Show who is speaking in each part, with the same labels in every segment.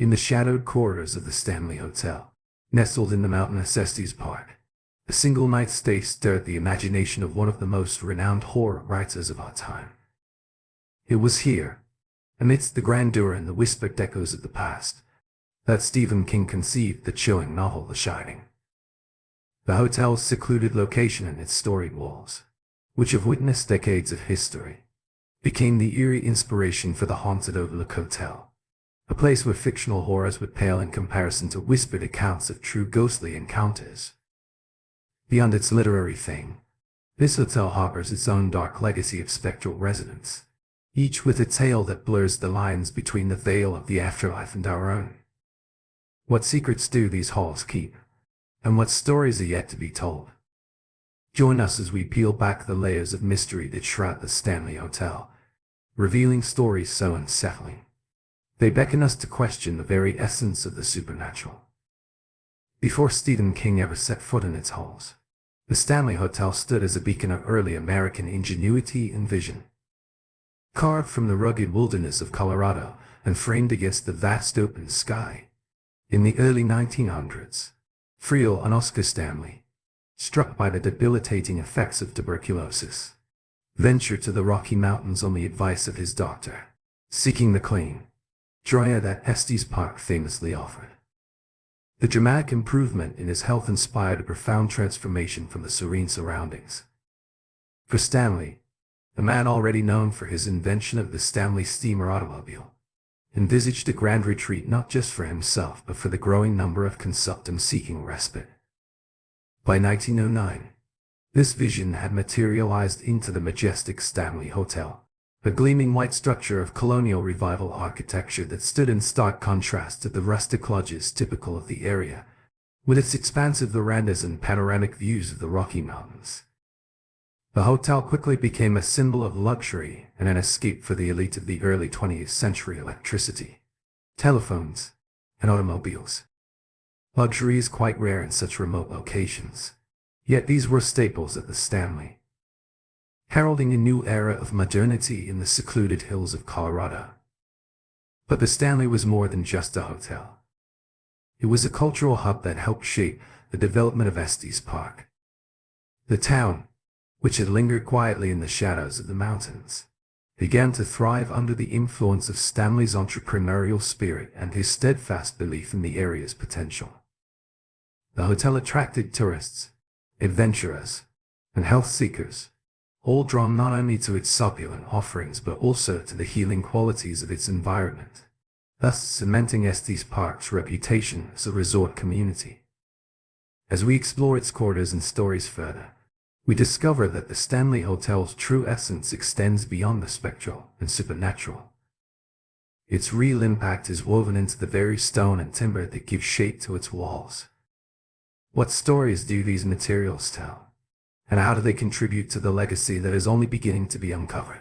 Speaker 1: In the shadowed corridors of the Stanley Hotel, nestled in the mountainous Estes Park, a single night's stay stirred the imagination of one of the most renowned horror writers of our time. It was here, amidst the grandeur and the whispered echoes of the past, that Stephen King conceived the chilling novel The Shining. The hotel's secluded location and its storied walls, which have witnessed decades of history, became the eerie inspiration for the haunted Overlook Hotel, a place where fictional horrors would pale in comparison to whispered accounts of true ghostly encounters. Beyond its literary fame, this hotel harbors its own dark legacy of spectral residents, each with a tale that blurs the lines between the veil of the afterlife and our own. What secrets do these halls keep, and what stories are yet to be told? Join us as we peel back the layers of mystery that shroud the Stanley Hotel, revealing stories so unsettling they beckon us to question the very essence of the supernatural. Before Stephen King ever set foot in its halls, the Stanley Hotel stood as a beacon of early American ingenuity and vision. Carved from the rugged wilderness of Colorado and framed against the vast open sky, in the early 1900s, Friel and Oscar Stanley, struck by the debilitating effects of tuberculosis, ventured to the Rocky Mountains on the advice of his doctor, seeking the clean, dry air that Estes Park famously offered. The dramatic improvement in his health inspired a profound transformation from the serene surroundings. For Stanley, the man already known for his invention of the Stanley steamer automobile, envisaged a grand retreat not just for himself but for the growing number of consultants seeking respite. By 1909, this vision had materialized into the majestic Stanley Hotel, a gleaming white structure of colonial revival architecture that stood in stark contrast to the rustic lodges typical of the area, with its expansive verandas and panoramic views of the Rocky Mountains. The hotel quickly became a symbol of luxury and an escape for the elite of the early 20th century. Electricity, telephones, and automobiles. Luxury is quite rare in such remote locations, yet these were staples at the Stanley, heralding a new era of modernity in the secluded hills of Colorado. But the Stanley was more than just a hotel. It was a cultural hub that helped shape the development of Estes Park. The town, which had lingered quietly in the shadows of the mountains, began to thrive under the influence of Stanley's entrepreneurial spirit and his steadfast belief in the area's potential. The hotel attracted tourists, adventurers, and health seekers, all drawn not only to its succulent offerings but also to the healing qualities of its environment, thus cementing Estes Park's reputation as a resort community. As we explore its corridors and stories further, we discover that the Stanley Hotel's true essence extends beyond the spectral and supernatural. Its real impact is woven into the very stone and timber that give shape to its walls. What stories do these materials tell? And how do they contribute to the legacy that is only beginning to be uncovered?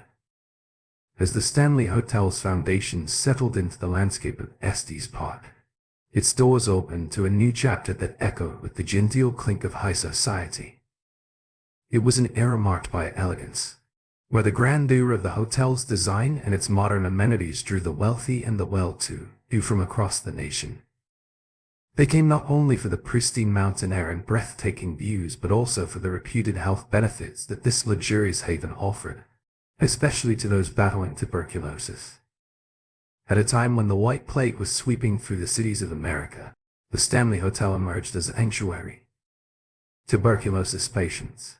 Speaker 1: As the Stanley Hotel's foundations settled into the landscape of Estes Park, its doors opened to a new chapter that echoed with the genteel clink of high society. It was an era marked by elegance, where the grandeur of the hotel's design and its modern amenities drew the wealthy and the well-to-do from across the nation. They came not only for the pristine mountain air and breathtaking views but also for the reputed health benefits that this luxurious haven offered, especially to those battling tuberculosis. At a time when the White Plague was sweeping through the cities of America, the Stanley Hotel emerged as a sanctuary. Tuberculosis patients,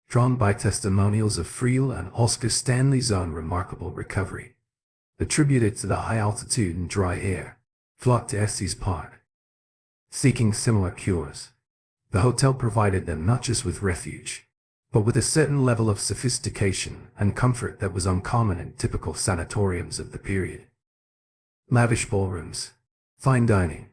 Speaker 1: drawn by testimonials of Friel and Oscar Stanley's own remarkable recovery, attributed to the high altitude and dry air, flocked to Estes Park, seeking similar cures. The hotel provided them not just with refuge, but with a certain level of sophistication and comfort that was uncommon in typical sanatoriums of the period. Lavish ballrooms, fine dining,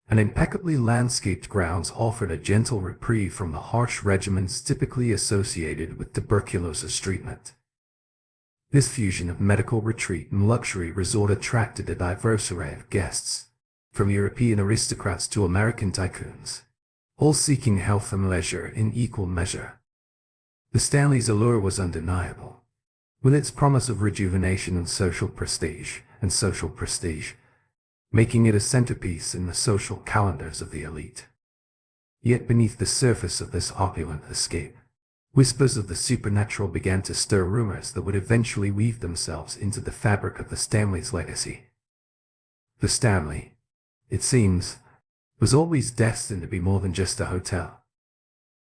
Speaker 1: and impeccably landscaped grounds offered a gentle reprieve from the harsh regimens typically associated with tuberculosis treatment. This fusion of medical retreat and luxury resort attracted a diverse array of guests, from European aristocrats to American tycoons, all seeking health and leisure in equal measure. The Stanley's allure was undeniable, with its promise of rejuvenation and social prestige, making it a centerpiece in the social calendars of the elite. Yet beneath the surface of this opulent escape, whispers of the supernatural began to stir rumors that would eventually weave themselves into the fabric of the Stanley's legacy. The Stanley, it seems, was always destined to be more than just a hotel.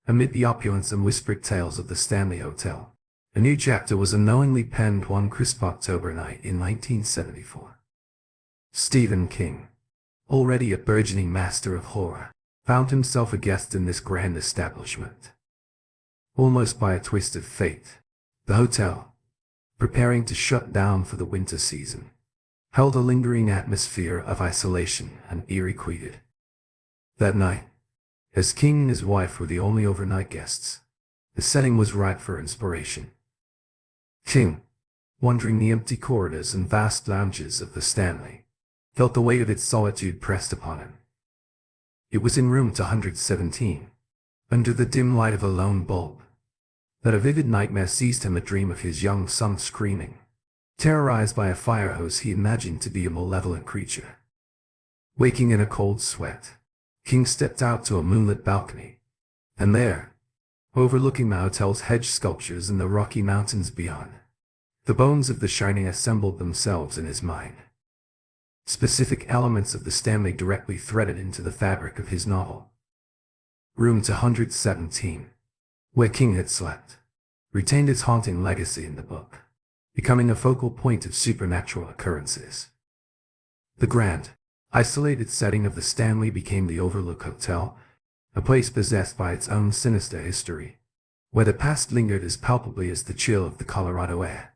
Speaker 1: Amid the opulence and whispered tales of the Stanley Hotel, a new chapter was unknowingly penned one crisp October night in 1974. Stephen King, already a burgeoning master of horror, found himself a guest in this grand establishment. Almost by a twist of fate, the hotel, preparing to shut down for the winter season, held a lingering atmosphere of isolation and eerie quiet. That night, as King and his wife were the only overnight guests, the setting was ripe for inspiration. King, wandering the empty corridors and vast lounges of the Stanley, felt the weight of its solitude pressed upon him. It was in room 217, under the dim light of a lone bulb, that a vivid nightmare seized him, a dream of his young son screaming, terrorized by a fire hose he imagined to be a malevolent creature. Waking in a cold sweat, King stepped out to a moonlit balcony, and there, overlooking the hotel's hedge sculptures and the rocky mountains beyond, the bones of the Shining assembled themselves in his mind. Specific elements of the Stanley directly threaded into the fabric of his novel. Room 217, where King had slept, retained its haunting legacy in the book, becoming a focal point of supernatural occurrences. The grand, isolated setting of the Stanley became the Overlook Hotel, a place possessed by its own sinister history, where the past lingered as palpably as the chill of the Colorado air.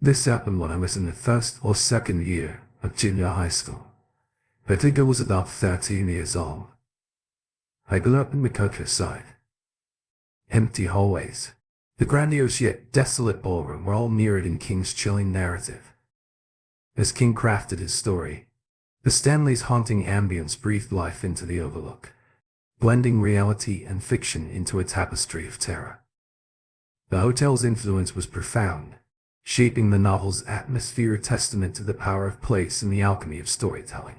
Speaker 1: This happened when I was in the first or second year of junior high school. I think I was about 13 years old. I grew up in the countryside. Empty hallways, the grandiose yet desolate ballroom were all mirrored in King's chilling narrative. As King crafted his story, the Stanley's haunting ambience breathed life into the Overlook, blending reality and fiction into a tapestry of terror. The hotel's influence was profound, shaping the novel's atmosphere, a testament to the power of place and the alchemy of storytelling.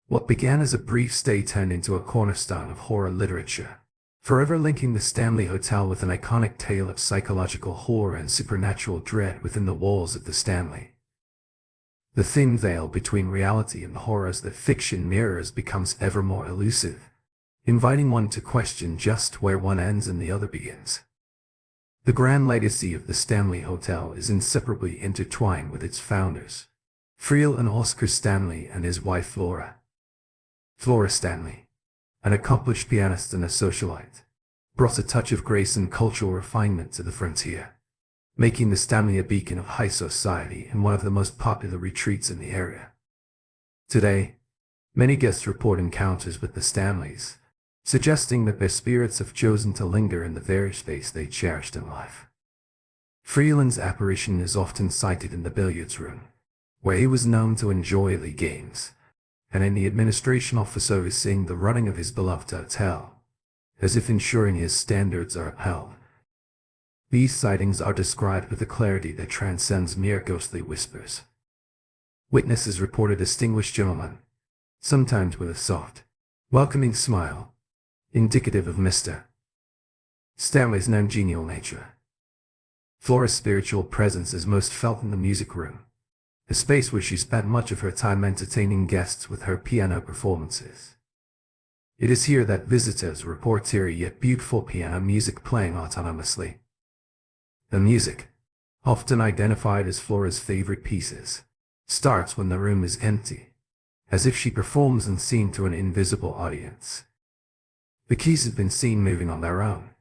Speaker 1: What began as a brief stay turned into a cornerstone of horror literature, forever linking the Stanley Hotel with an iconic tale of psychological horror and supernatural dread within the walls of the Stanley. The thin veil between reality and the horrors that fiction mirrors becomes ever more elusive, inviting one to question just where one ends and the other begins. The grand legacy of the Stanley Hotel is inseparably intertwined with its founders, Friel and Oscar Stanley, and his wife Flora. Flora Stanley, an accomplished pianist and a socialite, brought a touch of grace and cultural refinement to the frontier, making the Stanley a beacon of high society and one of the most popular retreats in the area. Today, many guests report encounters with the Stanleys, suggesting that their spirits have chosen to linger in the very space they cherished in life. Freeland's apparition is often cited in the billiards room, where he was known to enjoy the games, and in the administration office overseeing the running of his beloved hotel, as if ensuring his standards are upheld. These sightings are described with a clarity that transcends mere ghostly whispers. Witnesses report a distinguished gentleman, sometimes with a soft, welcoming smile, indicative of Mr. Stanley's non-genial nature. Flora's spiritual presence is most felt in the music room, a space where she spent much of her time entertaining guests with her piano performances. It is here that visitors report eerie yet beautiful piano music playing autonomously. The music, often identified as Flora's favorite pieces, starts when the room is empty, as if she performs unseen to an invisible audience. The keys have been seen moving on their own,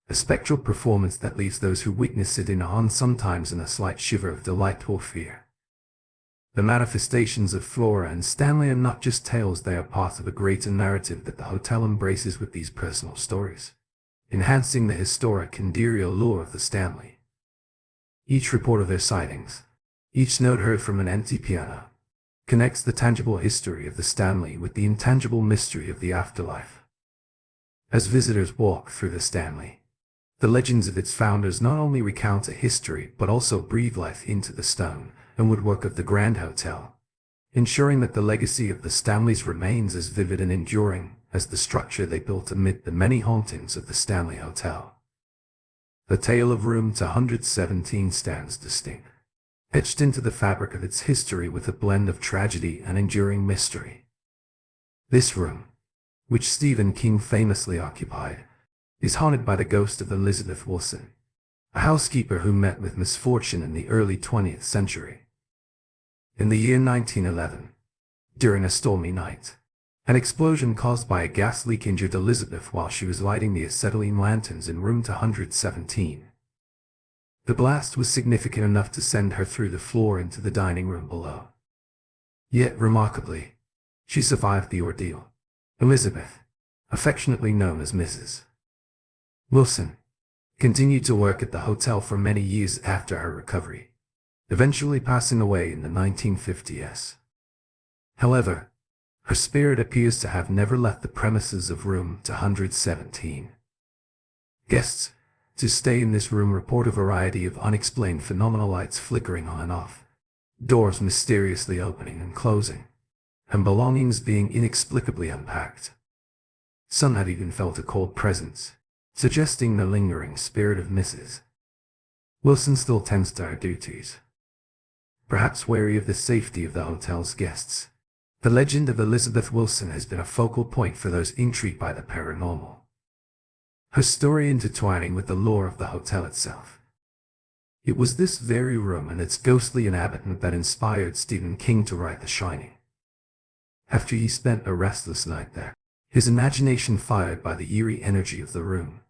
Speaker 1: a spectral performance that leaves those who witness it in awe, sometimes in a slight shiver of delight or fear. The manifestations of Flora and Stanley are not just tales, they are part of a greater narrative that the hotel embraces with these personal stories, enhancing the historic and eerie allure of the Stanley. Each report of their sightings, each note heard from an empty piano, connects the tangible history of the Stanley with the intangible mystery of the afterlife. As visitors walk through the Stanley, the legends of its founders not only recount a history but also breathe life into the stone and woodwork of the Grand Hotel, ensuring that the legacy of the Stanleys remains as vivid and enduring as the structure they built amid the many hauntings of the Stanley Hotel. The tale of Room 217 stands distinct, etched into the fabric of its history with a blend of tragedy and enduring mystery. This room, which Stephen King famously occupied, is haunted by the ghost of Elizabeth Wilson, a housekeeper who met with misfortune in the early 20th century. In the year 1911, during a stormy night, an explosion caused by a gas leak injured Elizabeth while she was lighting the acetylene lanterns in room 217. The blast was significant enough to send her through the floor into the dining room below. Yet, remarkably, she survived the ordeal. Elizabeth, affectionately known as Mrs. Wilson, continued to work at the hotel for many years after her recovery, eventually passing away in the 1950s. However, her spirit appears to have never left the premises of room 217. Guests to stay in this room report a variety of unexplained phenomena: lights flickering on and off, doors mysteriously opening and closing, and belongings being inexplicably unpacked. Some had even felt a cold presence, suggesting the lingering spirit of Mrs. Wilson still tends to her duties. Perhaps wary of the safety of the hotel's guests, the legend of Elizabeth Wilson has been a focal point for those intrigued by the paranormal, her story intertwining with the lore of the hotel itself. It was this very room and its ghostly inhabitant that inspired Stephen King to write The Shining. After he spent a restless night there, his imagination fired by the eerie energy of the room.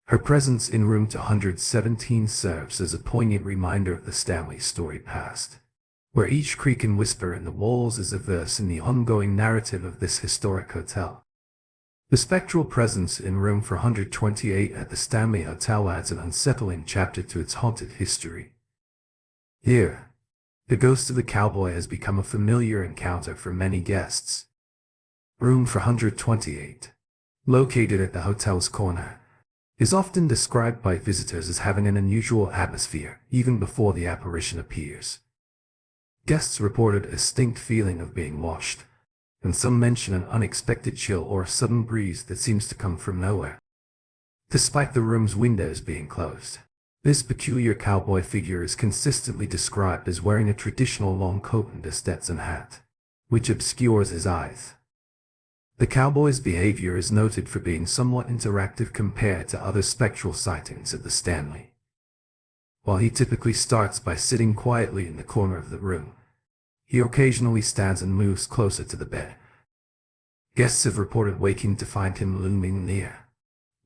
Speaker 1: Her presence in room 217 serves as a poignant reminder of the Stanley story past, where each creak and whisper in the walls is a verse in the ongoing narrative of this historic hotel. The spectral presence in room 428 at the Stanley Hotel adds an unsettling chapter to its haunted history. Here, the ghost of the cowboy has become a familiar encounter for many guests. Room 428, located at the hotel's corner, is often described by visitors as having an unusual atmosphere even before the apparition appears. Guests reported a distinct feeling of being watched, and some mention an unexpected chill or a sudden breeze that seems to come from nowhere. Despite the room's windows being closed, this peculiar cowboy figure is consistently described as wearing a traditional long coat and a Stetson hat, which obscures his eyes. The cowboy's behavior is noted for being somewhat interactive compared to other spectral sightings at the Stanley. While he typically starts by sitting quietly in the corner of the room, he occasionally stands and moves closer to the bed. Guests have reported waking to find him looming near,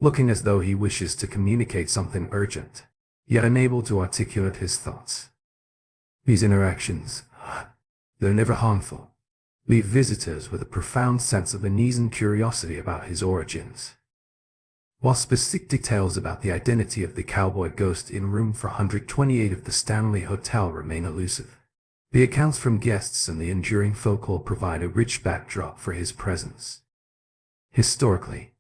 Speaker 1: looking as though he wishes to communicate something urgent, yet unable to articulate his thoughts. These interactions, though never harmful, leave visitors with a profound sense of unease and curiosity about his origins. While specific details about the identity of the cowboy ghost in room 428 of the Stanley Hotel remain elusive, the accounts from guests and the enduring folklore provide a rich backdrop for his presence. Historically,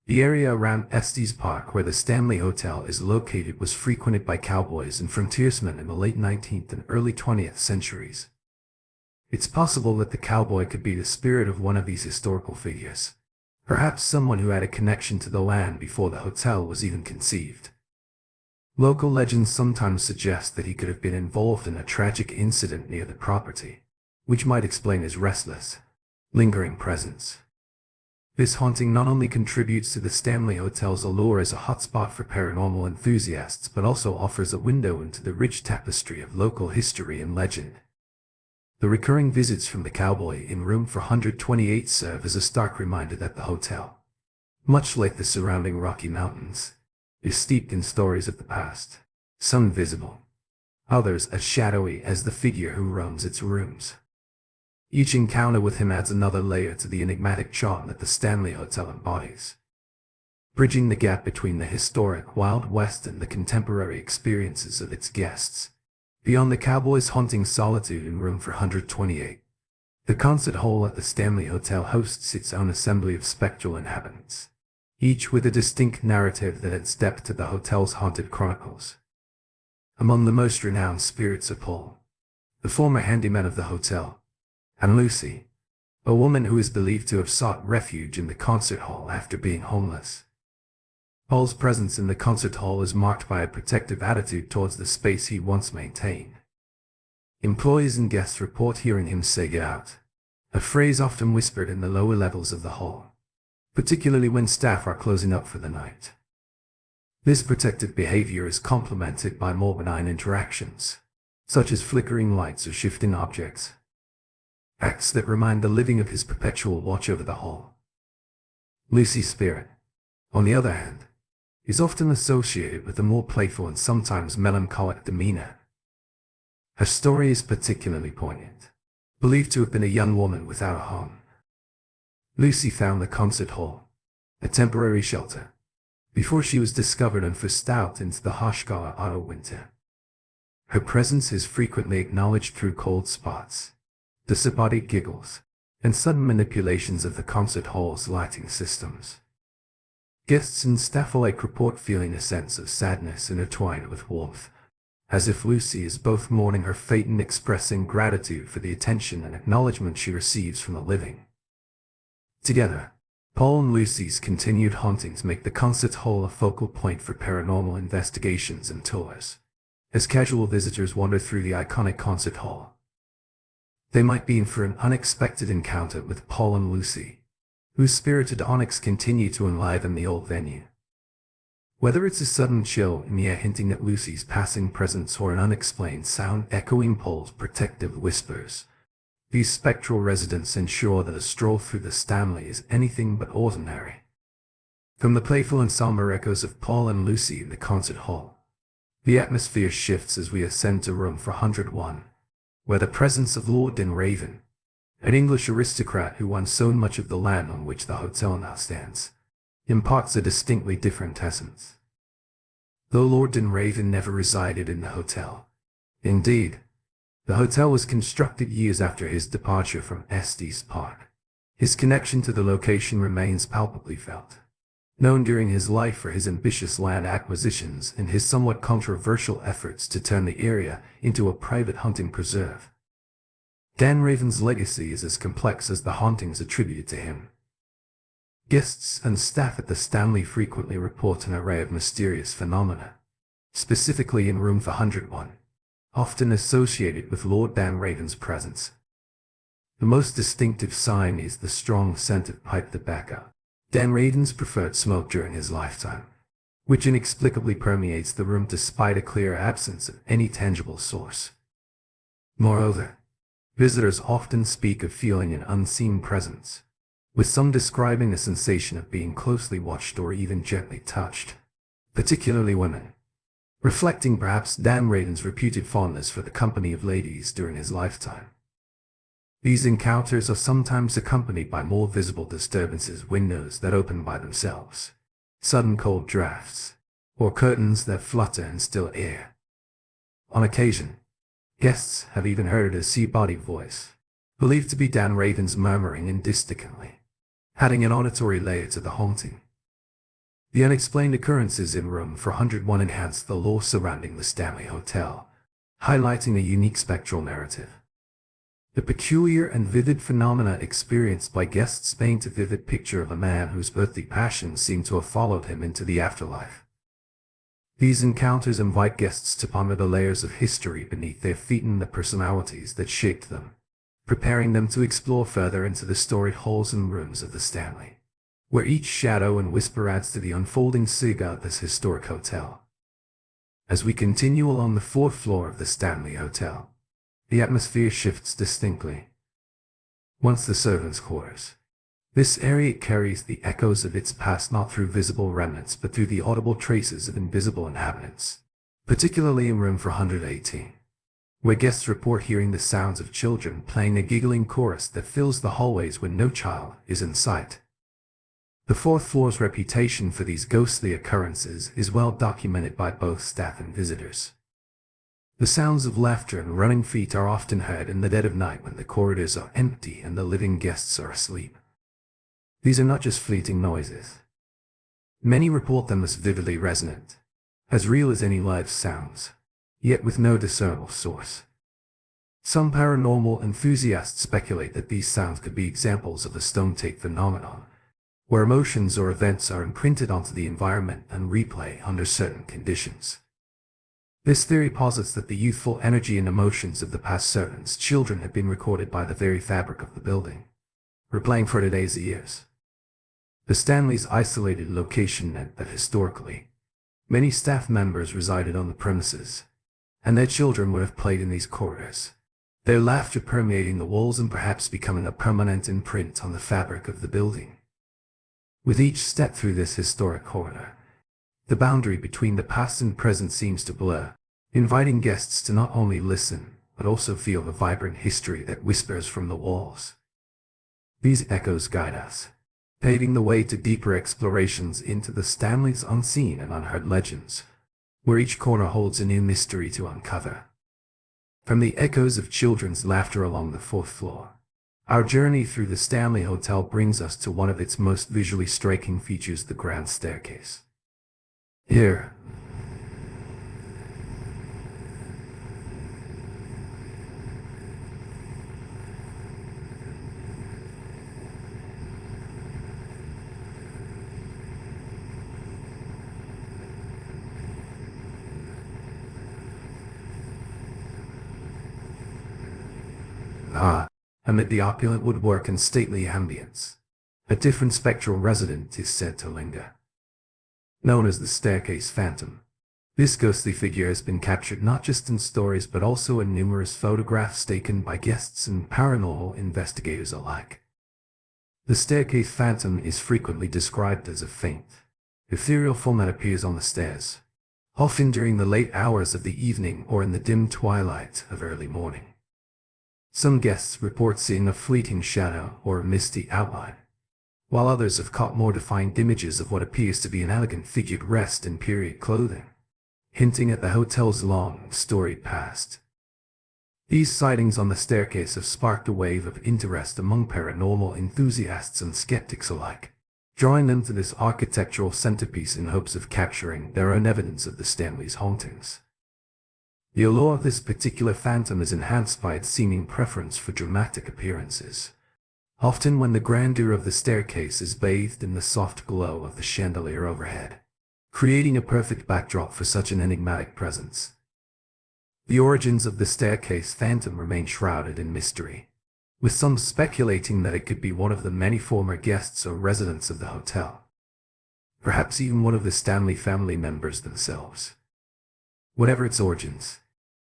Speaker 1: the area around Estes Park where the Stanley Hotel is located was frequented by cowboys and frontiersmen in the late 19th and early 20th centuries. It's possible that the cowboy could be the spirit of one of these historical figures, perhaps someone who had a connection to the land before the hotel was even conceived. Local legends sometimes suggest that he could have been involved in a tragic incident near the property, which might explain his restless, lingering presence. This haunting not only contributes to the Stanley Hotel's allure as a hotspot for paranormal enthusiasts but also offers a window into the rich tapestry of local history and legend. The recurring visits from the cowboy in room 428 serve as a stark reminder that the hotel, much like the surrounding Rocky Mountains, is steeped in stories of the past, some visible, others as shadowy as the figure who roams its rooms. Each encounter with him adds another layer to the enigmatic charm that the Stanley Hotel embodies, bridging the gap between the historic Wild West and the contemporary experiences of its guests. Beyond the cowboy's haunting solitude in room 428, the concert hall at the Stanley Hotel hosts its own assembly of spectral inhabitants, each with a distinct narrative that adds depth to the hotel's haunted chronicles. Among the most renowned spirits of Paul, the former handyman of the hotel, and Lucy, a woman who is believed to have sought refuge in the concert hall after being homeless. Paul's presence in the concert hall is marked by a protective attitude towards the space he once maintained. Employees and guests report hearing him say "get out," a phrase often whispered in the lower levels of the hall, particularly when staff are closing up for the night. This protective behavior is complemented by more benign interactions, such as flickering lights or shifting objects, acts that remind the living of his perpetual watch over the hall. Lucy's spirit, on the other hand, is often associated with a more playful and sometimes melancholic demeanor. Her story is particularly poignant, believed to have been a young woman without a home. Lucy found the concert hall, a temporary shelter, before she was discovered and forced out into the harsh autumn winter. Her presence is frequently acknowledged through cold spots, disembodied giggles, and sudden manipulations of the concert hall's lighting systems. Guests and staff alike report feeling a sense of sadness intertwined with warmth, as if Lucy is both mourning her fate and expressing gratitude for the attention and acknowledgement she receives from the living. Together, Paul and Lucy's continued hauntings make the concert hall a focal point for paranormal investigations and tours, as casual visitors wander through the iconic concert hall. They might be in for an unexpected encounter with Paul and Lucy, whose spirited onyx continue to enliven the old venue. Whether it's a sudden chill in the air hinting at Lucy's passing presence or an unexplained sound echoing Paul's protective whispers, these spectral residents ensure that a stroll through the Stanley is anything but ordinary. From the playful and somber echoes of Paul and Lucy in the concert hall, the atmosphere shifts as we ascend to room 401, where the presence of Lord Dunraven, an English aristocrat who once owned much of the land on which the hotel now stands, imparts a distinctly different essence. Though Lord Dunraven never resided in the hotel, indeed, the hotel was constructed years after his departure from Estes Park, his connection to the location remains palpably felt. Known during his life for his ambitious land acquisitions and his somewhat controversial efforts to turn the area into a private hunting preserve, Dunraven's legacy is as complex as the hauntings attributed to him. Guests and staff at the Stanley frequently report an array of mysterious phenomena, specifically in room 401, often associated with Lord Dunraven's presence. The most distinctive sign is the strong scent of pipe tobacco, Dunraven's preferred smoke during his lifetime, which inexplicably permeates the room despite a clear absence of any tangible source. Moreover, visitors often speak of feeling an unseen presence, with some describing the sensation of being closely watched or even gently touched, particularly women, reflecting perhaps Dunraven's reputed fondness for the company of ladies during his lifetime. These encounters are sometimes accompanied by more visible disturbances, windows that open by themselves, sudden cold drafts, or curtains that flutter in still air. On occasion, guests have even heard a sea-bodied voice, believed to be Dunraven's, murmuring indistinct, adding an auditory layer to the haunting. The unexplained occurrences in room 401 enhance the lore surrounding the Stanley Hotel, highlighting a unique spectral narrative. The peculiar and vivid phenomena experienced by guests paint a vivid picture of a man whose earthly passions seem to have followed him into the afterlife. These encounters invite guests to ponder the layers of history beneath their feet and the personalities that shaped them, preparing them to explore further into the storied halls and rooms of the Stanley, where each shadow and whisper adds to the unfolding saga of this historic hotel. As we continue along the fourth floor of the Stanley Hotel, the atmosphere shifts distinctly. Once the servants' quarters, this area carries the echoes of its past not through visible remnants but through the audible traces of invisible inhabitants, particularly in room 418, where guests report hearing the sounds of children playing a giggling chorus that fills the hallways when no child is in sight. The fourth floor's reputation for these ghostly occurrences is well documented by both staff and visitors. The sounds of laughter and running feet are often heard in the dead of night when the corridors are empty and the living guests are asleep. These are not just fleeting noises. Many report them as vividly resonant, as real as any live sounds, yet with no discernible source. Some paranormal enthusiasts speculate that these sounds could be examples of the stone tape phenomenon, where emotions or events are imprinted onto the environment and replay under certain conditions. This theory posits that the youthful energy and emotions of the past servants' children have been recorded by the very fabric of the building, replaying for today's ears. The Stanley's isolated location meant that historically, many staff members resided on the premises, and their children would have played in these corridors, their laughter permeating the walls and perhaps becoming a permanent imprint on the fabric of the building. With each step through this historic corridor, the boundary between the past and present seems to blur, inviting guests to not only listen, but also feel the vibrant history that whispers from the walls. These echoes guide us, paving the way to deeper explorations into the Stanley's unseen and unheard legends, where each corner holds a new mystery to uncover. From the echoes of children's laughter along the fourth floor, our journey through the Stanley Hotel brings us to one of its most visually striking features, the grand staircase. Here, amid the opulent woodwork and stately ambience, a different spectral resident is said to linger. Known as the staircase phantom, this ghostly figure has been captured not just in stories but also in numerous photographs taken by guests and paranormal investigators alike. The staircase phantom is frequently described as a faint, ethereal form that appears on the stairs, often during the late hours of the evening or in the dim twilight of early morning. Some guests report seeing a fleeting shadow or a misty outline, while others have caught more defined images of what appears to be an elegant figure dressed in period clothing, hinting at the hotel's long, storied past. These sightings on the staircase have sparked a wave of interest among paranormal enthusiasts and skeptics alike, drawing them to this architectural centerpiece in hopes of capturing their own evidence of the Stanley's hauntings. The allure of this particular phantom is enhanced by its seeming preference for dramatic appearances, often when the grandeur of the staircase is bathed in the soft glow of the chandelier overhead, creating a perfect backdrop for such an enigmatic presence. The origins of the staircase phantom remain shrouded in mystery, with some speculating that it could be one of the many former guests or residents of the hotel, perhaps even one of the Stanley family members themselves. Whatever its origins,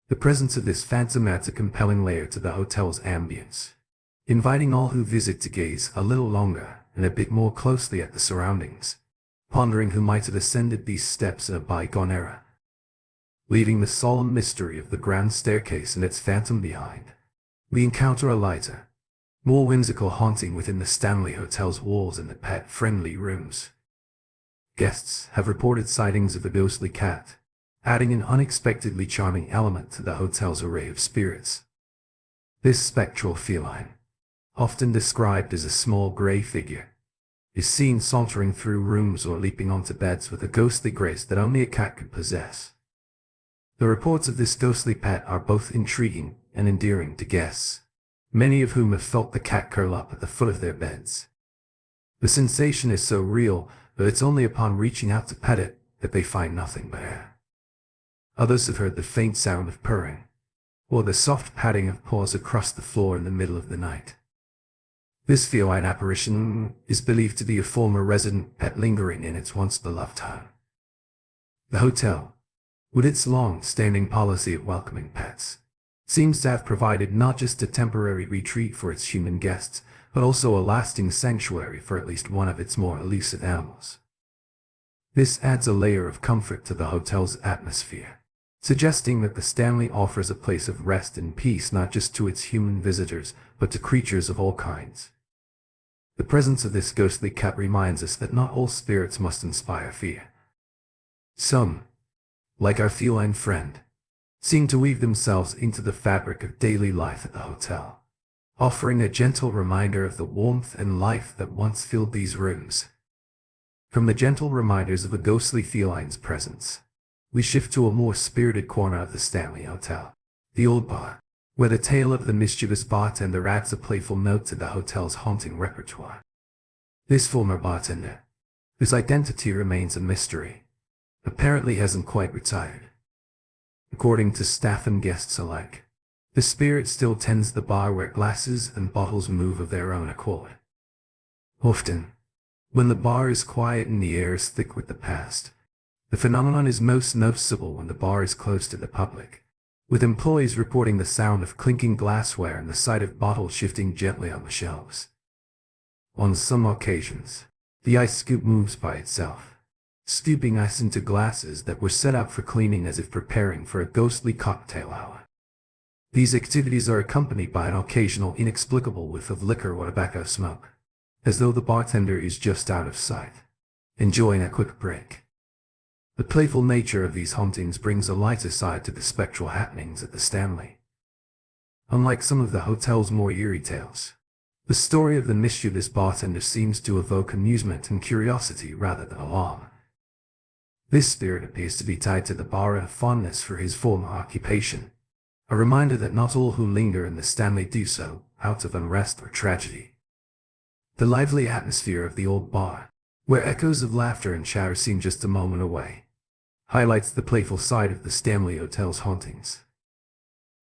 Speaker 1: the presence of this phantom adds a compelling layer to the hotel's ambience, inviting all who visit to gaze a little longer and a bit more closely at the surroundings, pondering who might have ascended these steps in a bygone era. Leaving the solemn mystery of the grand staircase and its phantom behind, we encounter a lighter, more whimsical haunting within the Stanley Hotel's walls and the pet-friendly rooms. Guests have reported sightings of a ghostly cat, adding an unexpectedly charming element to the hotel's array of spirits. This spectral feline, often described as a small gray figure, is seen sauntering through rooms or leaping onto beds with a ghostly grace that only a cat could possess. The reports of this ghostly pet are both intriguing and endearing to guests, many of whom have felt the cat curl up at the foot of their beds. The sensation is so real that it's only upon reaching out to pet it that they find nothing but air. Others have heard the faint sound of purring, or the soft padding of paws across the floor in the middle of the night. This feline apparition is believed to be a former resident pet lingering in its once beloved home. The hotel, with its long-standing policy of welcoming pets, seems to have provided not just a temporary retreat for its human guests, but also a lasting sanctuary for at least one of its more elusive animals. This adds a layer of comfort to the hotel's atmosphere, suggesting that the Stanley offers a place of rest and peace not just to its human visitors, but to creatures of all kinds. The presence of this ghostly cat reminds us that not all spirits must inspire fear. Some, like our feline friend, seem to weave themselves into the fabric of daily life at the hotel, offering a gentle reminder of the warmth and life that once filled these rooms. From the gentle reminders of a ghostly feline's presence, we shift to a more spirited corner of the Stanley Hotel, the Old Bar, where the tale of the mischievous bartender adds a playful note to the hotel's haunting repertoire. This former bartender, whose identity remains a mystery, apparently hasn't quite retired. According to staff and guests alike, the spirit still tends the bar where glasses and bottles move of their own accord. Often, when the bar is quiet and the air is thick with the past, the phenomenon is most noticeable when the bar is closed to the public, with employees reporting the sound of clinking glassware and the sight of bottles shifting gently on the shelves. On some occasions, the ice scoop moves by itself, scooping ice into glasses that were set out for cleaning as if preparing for a ghostly cocktail hour. These activities are accompanied by an occasional inexplicable whiff of liquor or tobacco smoke, as though the bartender is just out of sight, enjoying a quick break. The playful nature of these hauntings brings a lighter side to the spectral happenings at the Stanley. Unlike some of the hotel's more eerie tales, the story of the mischievous bartender seems to evoke amusement and curiosity rather than alarm. This spirit appears to be tied to the bar and a fondness for his former occupation, a reminder that not all who linger in the Stanley do so out of unrest or tragedy. The lively atmosphere of the old bar, where echoes of laughter and chatter seem just a moment away, highlights the playful side of the Stanley Hotel's hauntings.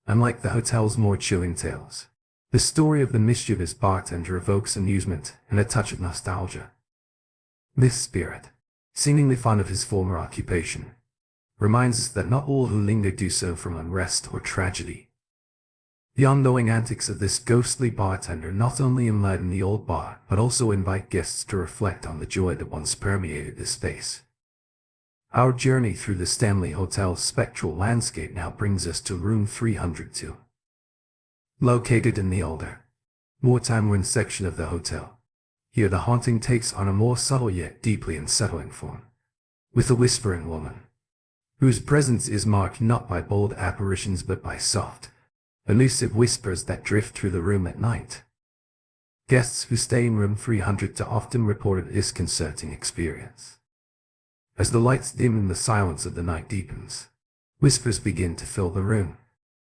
Speaker 1: Unlike the hotel's more chilling tales, the story of the mischievous bartender evokes amusement and a touch of nostalgia. This spirit, seemingly fond of his former occupation, reminds us that not all who linger do so from unrest or tragedy. The ongoing antics of this ghostly bartender not only enlighten the old bar, but also invite guests to reflect on the joy that once permeated this space. Our journey through the Stanley Hotel's spectral landscape now brings us to room 302. Located in the older, more time-worn section of the hotel, here the haunting takes on a more subtle yet deeply unsettling form, with a whispering woman, whose presence is marked not by bold apparitions but by soft, elusive whispers that drift through the room at night. Guests who stay in room 300 often report a disconcerting experience. As the lights dim and the silence of the night deepens, whispers begin to fill the room,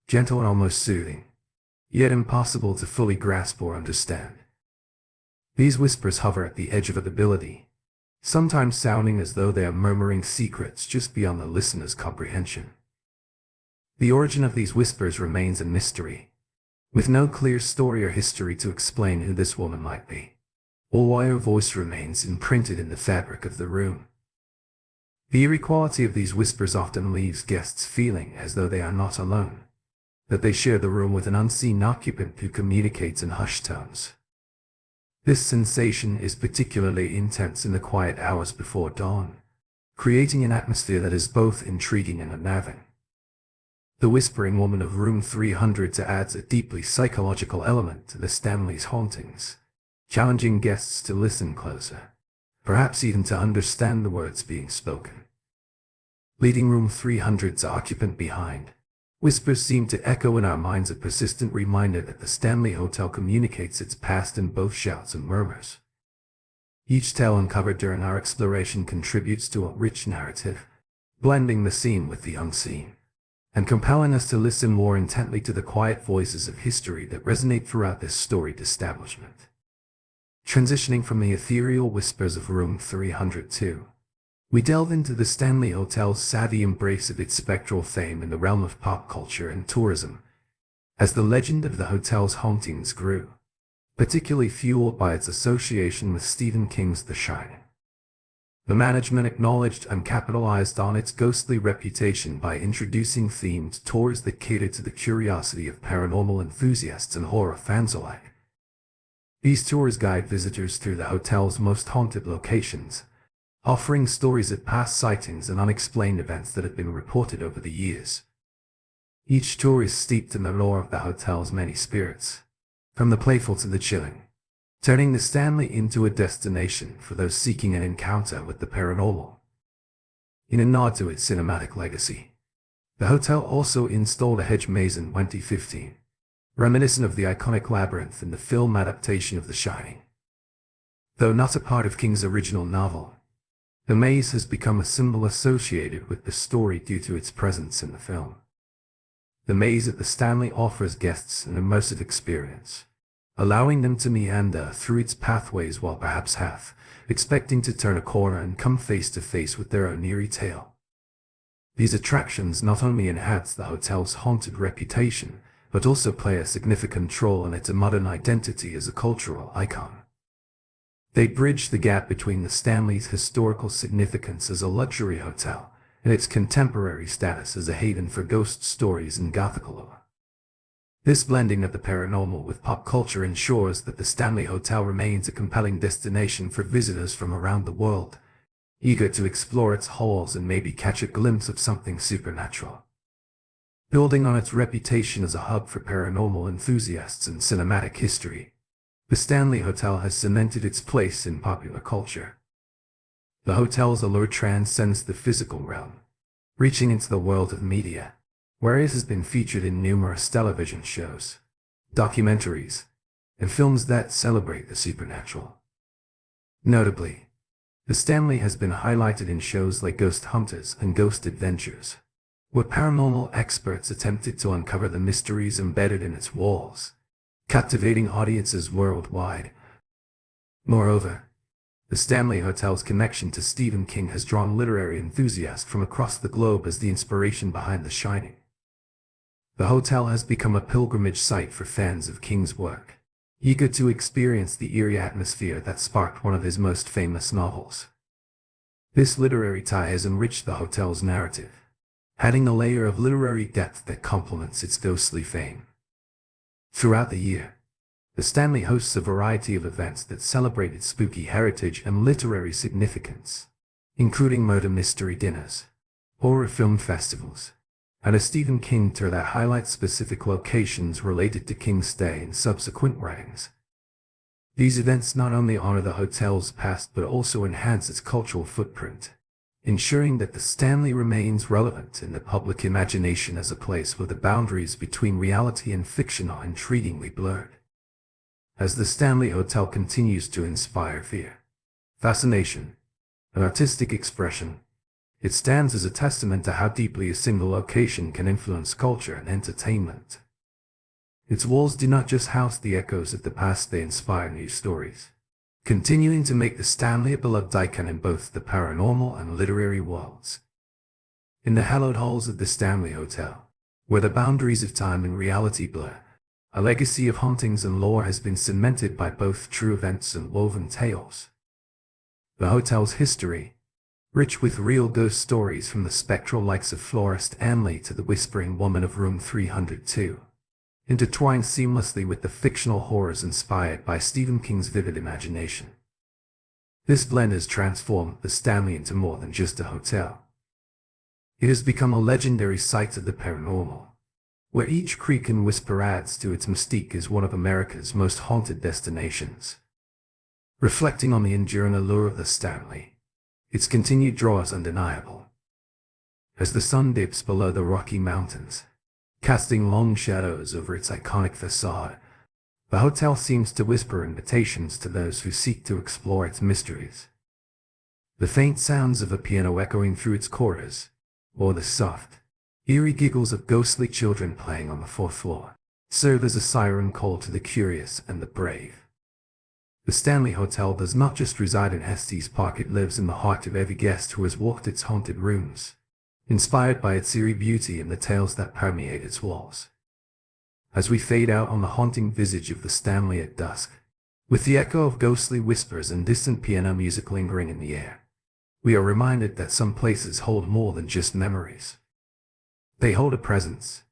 Speaker 1: gentle and almost soothing, yet impossible to fully grasp or understand. These whispers hover at the edge of audibility, sometimes sounding as though they are murmuring secrets just beyond the listener's comprehension. The origin of these whispers remains a mystery, with no clear story or history to explain who this woman might be, or why her voice remains imprinted in the fabric of the room. The eerie quality of these whispers often leaves guests feeling as though they are not alone, that they share the room with an unseen occupant who communicates in hushed tones. This sensation is particularly intense in the quiet hours before dawn, creating an atmosphere that is both intriguing and unnerving. The whispering woman of room 300 adds a deeply psychological element to the Stanley's hauntings, challenging guests to listen closer, perhaps even to understand the words being spoken. Leaving room 300's occupant behind, whispers seem to echo in our minds, a persistent reminder that the Stanley Hotel communicates its past in both shouts and murmurs. Each tale uncovered during our exploration contributes to a rich narrative, blending the seen with the unseen, and compelling us to listen more intently to the quiet voices of history that resonate throughout this storied establishment. Transitioning from the ethereal whispers of room 302, we delve into the Stanley Hotel's savvy embrace of its spectral fame in the realm of pop culture and tourism, as the legend of the hotel's hauntings grew, particularly fueled by its association with Stephen King's The Shining. The management acknowledged and capitalized on its ghostly reputation by introducing themed tours that cater to the curiosity of paranormal enthusiasts and horror fans alike. These tours guide visitors through the hotel's most haunted locations, offering stories of past sightings and unexplained events that have been reported over the years. Each tour is steeped in the lore of the hotel's many spirits, from the playful to the chilling, turning the Stanley into a destination for those seeking an encounter with the paranormal. In a nod to its cinematic legacy, the hotel also installed a hedge maze in 2015, reminiscent of the iconic labyrinth in the film adaptation of The Shining. Though not a part of King's original novel, the maze has become a symbol associated with the story due to its presence in the film. The maze at the Stanley offers guests an immersive experience, allowing them to meander through its pathways while perhaps half expecting to turn a corner and come face to face with their own eerie tale. These attractions not only enhance the hotel's haunted reputation, but also play a significant role in its modern identity as a cultural icon. They bridge the gap between the Stanley's historical significance as a luxury hotel and its contemporary status as a haven for ghost stories and Gothic lore. This blending of the paranormal with pop culture ensures that the Stanley Hotel remains a compelling destination for visitors from around the world, eager to explore its halls and maybe catch a glimpse of something supernatural. Building on its reputation as a hub for paranormal enthusiasts and cinematic history, the Stanley Hotel has cemented its place in popular culture. The hotel's allure transcends the physical realm, reaching into the world of media, where it has been featured in numerous television shows, documentaries, and films that celebrate the supernatural. Notably, the Stanley has been highlighted in shows like Ghost Hunters and Ghost Adventures, where paranormal experts attempted to uncover the mysteries embedded in its walls, captivating audiences worldwide. Moreover, the Stanley Hotel's connection to Stephen King has drawn literary enthusiasts from across the globe as the inspiration behind The Shining. The hotel has become a pilgrimage site for fans of King's work, eager to experience the eerie atmosphere that sparked one of his most famous novels. This literary tie has enriched the hotel's narrative, adding a layer of literary depth that complements its ghostly fame. Throughout the year, the Stanley hosts a variety of events that celebrate its spooky heritage and literary significance, including murder mystery dinners, horror film festivals, and a Stephen King tour that highlights specific locations related to King's stay and subsequent writings. These events not only honor the hotel's past but also enhance its cultural footprint, ensuring that the Stanley remains relevant in the public imagination as a place where the boundaries between reality and fiction are intriguingly blurred. As the Stanley Hotel continues to inspire fear, fascination, and artistic expression, it stands as a testament to how deeply a single location can influence culture and entertainment. Its walls do not just house the echoes of the past, they inspire new stories, continuing to make the Stanley a beloved icon in both the paranormal and literary worlds. In the hallowed halls of the Stanley Hotel, where the boundaries of time and reality blur, a legacy of hauntings and lore has been cemented by both true events and woven tales. The hotel's history, rich with real ghost stories from the spectral likes of Flora Stanley to the Whispering Woman of Room 302, intertwined seamlessly with the fictional horrors inspired by Stephen King's vivid imagination. This blend has transformed the Stanley into more than just a hotel. It has become a legendary site of the paranormal, where each creak and whisper adds to its mystique as one of America's most haunted destinations. Reflecting on the enduring allure of the Stanley, its continued draw is undeniable. As the sun dips below the Rocky Mountains, casting long shadows over its iconic facade, the hotel seems to whisper invitations to those who seek to explore its mysteries. The faint sounds of a piano echoing through its corridors, or the soft, eerie giggles of ghostly children playing on the fourth floor, serve as a siren call to the curious and the brave. The Stanley Hotel does not just reside in Estes Park, it lives in the heart of every guest who has walked its haunted rooms, inspired by its eerie beauty and the tales that permeate its walls. As we fade out on the haunting visage of the Stanley at dusk, with the echo of ghostly whispers and distant piano music lingering in the air, we are reminded that some places hold more than just memories. They hold a presence,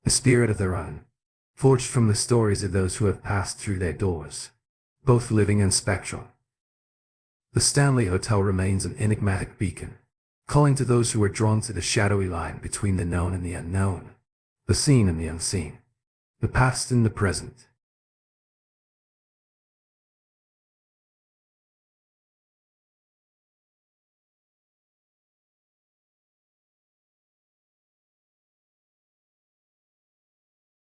Speaker 1: a spirit of their own, forged from the stories of those who have passed through their doors, both living and spectral. The Stanley Hotel remains an enigmatic beacon, calling to those who are drawn to the shadowy line between the known and the unknown, the seen and the unseen, the past and the present.